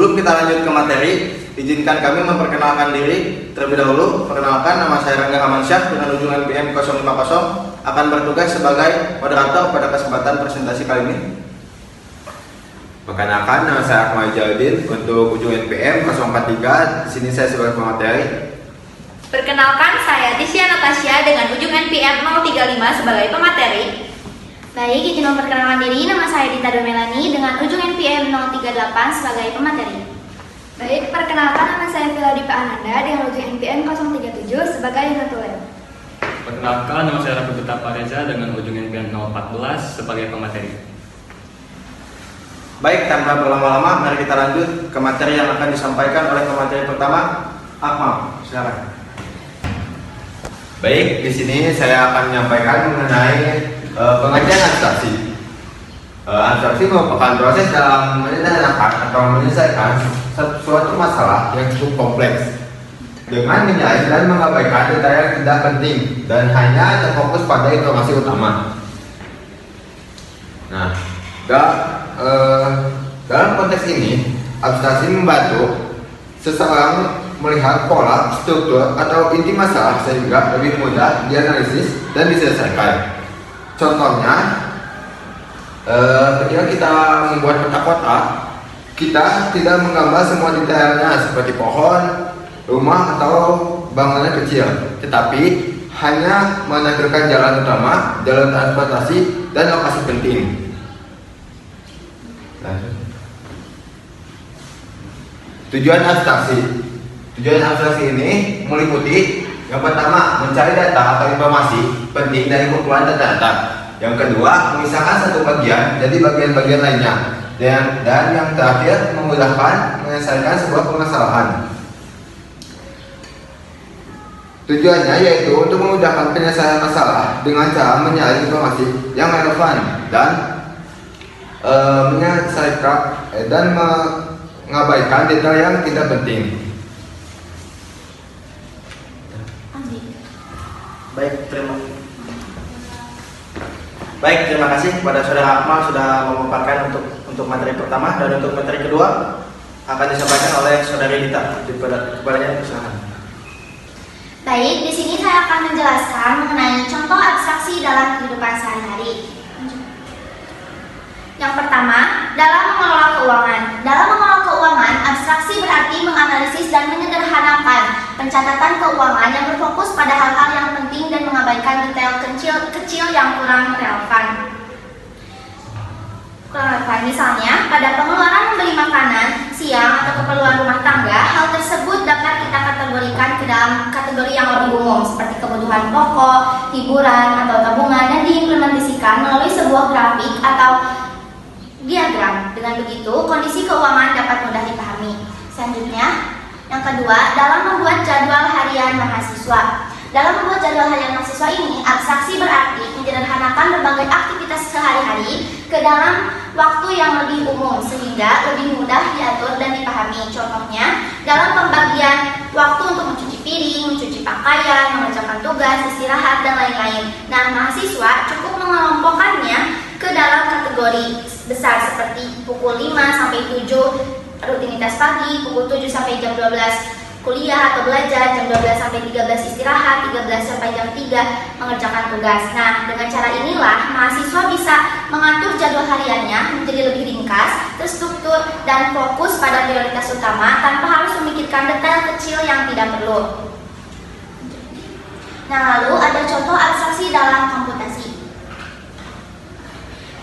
Sebelum kita lanjut ke materi, izinkan kami memperkenalkan diri terlebih dahulu. Perkenalkan, nama saya Rangga Hamansyah dengan ujung NPM 050 akan bertugas sebagai moderator pada kesempatan presentasi kali ini. Perkenalkan, nama saya Akmal Jaludin untuk ujung NPM 043. Di sini saya sebagai pemateri. Perkenalkan, saya Tisya Natasha dengan ujung NPM 035 sebagai pemateri. Baik, izin memperkenalkan diri, nama saya Dita Domelani dengan ujung NPM 038 sebagai pemateri. Baik, perkenalkan, nama saya Vila Dipa Ananda dengan ujung NPM 037 sebagai intelektual. Perkenalkan, nama saya Rafi Betapa Reza dengan ujung NPM 014 sebagai pemateri. Baik, tanpa berlama-lama, mari kita lanjut ke materi yang akan disampaikan oleh pemateri pertama, Akmal. Silakan. Baik, di sini saya akan menyampaikan mengenai pengertian abstraksi. Abstraksi merupakan proses dalam menyederhanakan atau menyelesaikan suatu masalah yang cukup kompleks dengan menilai dan mengabaikan detail yang tidak penting dan hanya terfokus pada informasi utama. Nah, dalam konteks ini, abstraksi membantu seseorang melihat pola, struktur, atau inti masalah sehingga lebih mudah dianalisis dan diselesaikan. Contohnya, ketika kita membuat peta kotak, kita tidak menggambar semua detailnya seperti pohon, rumah, atau bangunan kecil, tetapi hanya menampilkan jalan utama, jalan transportasi, dan lokasi penting. Tujuan abstraksi ini meliputi yang pertama, mencari data atau informasi penting dari kumpulan data. Yang kedua, memisahkan satu bagian jadi bagian-bagian lainnya. Dan yang terakhir, memudahkan menyelesaikan sebuah permasalahan. Tujuannya yaitu untuk memudahkan penyelesaian masalah dengan cara mencari informasi yang relevan dan menyelesaikan dan mengabaikan detail yang tidak penting. Baik, terima kasih kepada Saudara Akmal sudah memaparkan untuk materi pertama, dan untuk materi kedua akan disampaikan oleh Saudari Dita. Kepadanya silakan. Baik, di sini saya akan menjelaskan mengenai contoh abstraksi dalam kehidupan sehari-hari. Yang pertama, dalam mengelola keuangan. Dalam mengelola keuangan, abstraksi berarti menganalisis dan menyederhanakan pencatatan keuangan yang berfokus pada hal-hal yang penting dan mengabaikan detail kecil yang kurang relevan. Misalnya, pada pengeluaran membeli makanan siang atau keperluan rumah tangga, hal tersebut dapat kita kategorikan ke dalam kategori yang lebih umum seperti kebutuhan pokok, hiburan, atau tabungan yang diimplementasikan melalui sebuah grafik atau diagram. Dengan begitu, kondisi keuangan dapat mudah dipahami. Selanjutnya, yang kedua, dalam membuat jadwal harian mahasiswa. Dalam membuat jadwal harian mahasiswa ini, abstraksi berarti menyederhanakan berbagai aktivitas sehari-hari ke dalam waktu yang lebih umum sehingga lebih mudah diatur dan dipahami. Contohnya, dalam pembagian waktu untuk mencuci piring, mencuci pakaian, mengerjakan tugas, istirahat, dan lain-lain. Nah, mahasiswa cukup mengelompokkannya ke dalam kategori besar seperti pukul 5 sampai 7 rutinitas pagi, pukul 7 sampai jam 12 kuliah atau belajar, jam 12 sampai 13 istirahat, 13 sampai jam 3 mengerjakan tugas. Nah, dengan cara inilah mahasiswa bisa mengatur jadwal hariannya menjadi lebih ringkas, terstruktur, dan fokus pada prioritas utama tanpa harus memikirkan detail kecil yang tidak perlu. Nah, lalu ada contoh abstraksi dalam komputasi,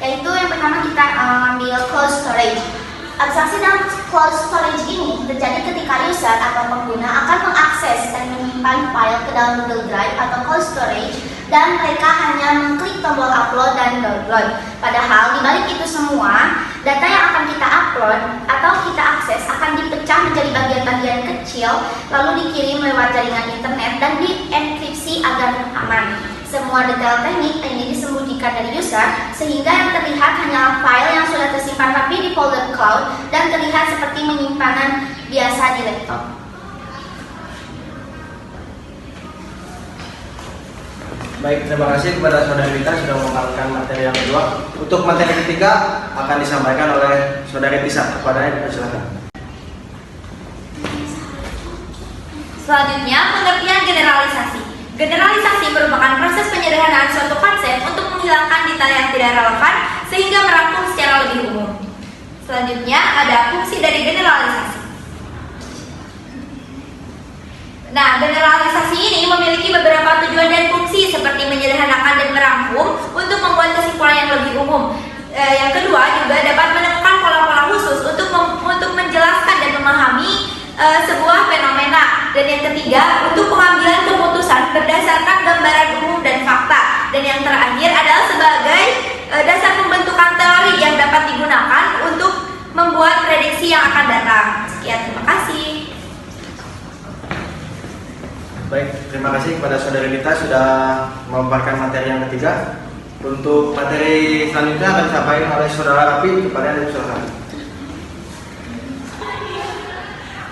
yaitu yang pertama kita ambil cold storage. Abstraksi dalam cold storage ini terjadi ketika user atau pengguna akan mengakses dan menyimpan file ke dalam Google Drive atau cold storage, dan mereka hanya mengklik tombol upload dan download. Padahal di balik itu semua, data yang akan kita upload atau kita akses akan dipecah menjadi bagian-bagian kecil, lalu dikirim lewat jaringan internet dan dienkripsi agar aman. Semua detail teknik ini disembunyikan dari user sehingga yang terlihat hanyalah file yang sudah tersimpan rapi di folder cloud dan terlihat seperti penyimpanan biasa di laptop. Baik, terima kasih kepada Saudari Dita sudah memaparkan materi yang kedua. Untuk materi ketiga akan disampaikan oleh Saudari Tisa. Kepadanya silakan. Selanjutnya, pengertian generalisasi. Generalisasi merupakan proses penyederhanaan suatu konsep untuk menghilangkan detail yang tidak relevan sehingga merangkum secara lebih umum. Selanjutnya, ada fungsi dari generalisasi. Nah, generalisasi ini memiliki beberapa tujuan dan fungsi seperti menyederhanakan dan merangkum untuk membuat kesimpulan yang lebih umum. Yang kedua, juga dapat menemukan pola-pola khusus untuk menjelaskan dan memahami sebuah fenomena. Dan yang ketiga, untuk pengambilan keputusan berdasarkan gambaran umum dan fakta. Dan yang terakhir adalah sebagai dasar pembentukan teori yang dapat digunakan untuk membuat prediksi yang akan datang. Sekian, terima kasih. Baik, terima kasih kepada saudari Nita sudah memaparkan materi yang ketiga. Untuk materi selanjutnya akan disampaikan oleh saudara Rapi kepada Anda silakan.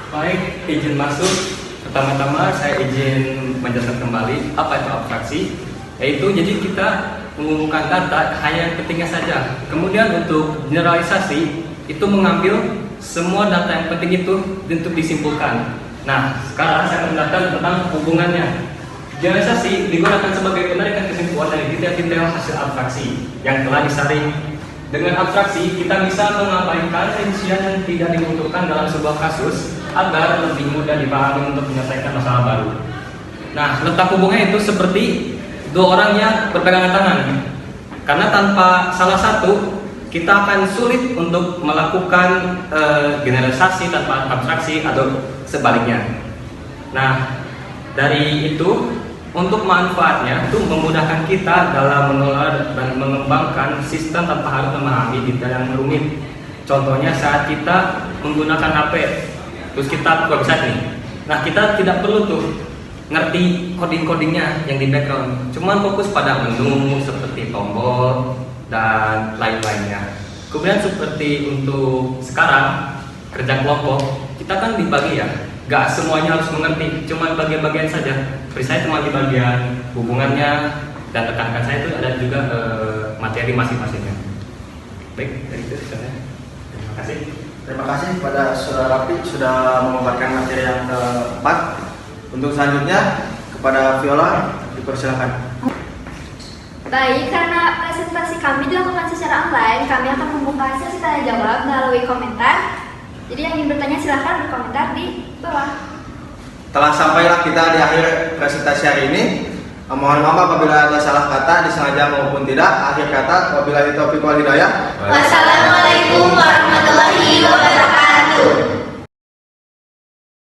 Baik, izin masuk. Pertama-tama saya izin menjelaskan kembali apa itu abstraksi. Yaitu jadi kita mengumpulkan data hanya yang pentingnya saja. Kemudian untuk generalisasi itu mengambil semua data yang penting itu untuk disimpulkan. Nah, sekarang saya akan menjelaskan tentang hubungannya. Generalisasi digunakan sebagai penarikan kesimpulan dari detail-detail hasil abstraksi yang telah disaring. Dengan abstraksi, kita bisa mengabaikan rincian yang tidak dibutuhkan dalam sebuah kasus agar lebih mudah dipahami untuk menyelesaikan masalah baru. Nah, letak hubungannya itu seperti dua orang yang berpegangan tangan. Karena tanpa salah satu, kita akan sulit untuk melakukan generalisasi tanpa abstraksi atau sebaliknya. Nah, dari itu untuk manfaatnya itu memudahkan kita dalam mengelola dan mengembangkan sistem tanpa harus memahami detail yang rumit. Contohnya saat kita menggunakan HP, terus kita buka website nih. Nah, kita tidak perlu tuh ngerti coding-codingnya yang di background. Cuman fokus pada menu seperti tombol dan lain-lainnya. Kemudian seperti untuk sekarang kerja kelompok, kita kan dibagi ya. Gak semuanya harus mengerti, cuma bagian-bagian saja. Seperti saya cuma di bagian hubungannya, dan rekan-rekan saya itu ada juga materi masing-masingnya. Baik, dari itu saya. Terima kasih. Terima kasih kepada saudara Rapi sudah memaparkan materi yang keempat. Untuk selanjutnya kepada Viola dipersilakan. Baik, karena presentasi kami dilakukan secara online, kami akan membuka sesi tanya jawab melalui komentar. Jadi yang ingin bertanya silahkan berkomentar di bawah. Telah sampailah kita di akhir presentasi hari ini. Mohon maaf apabila ada salah kata, disengaja maupun tidak. Akhir kata, wabillahi taufiq wal hidayah. Wassalamualaikum warahmatullahi wabarakatuh.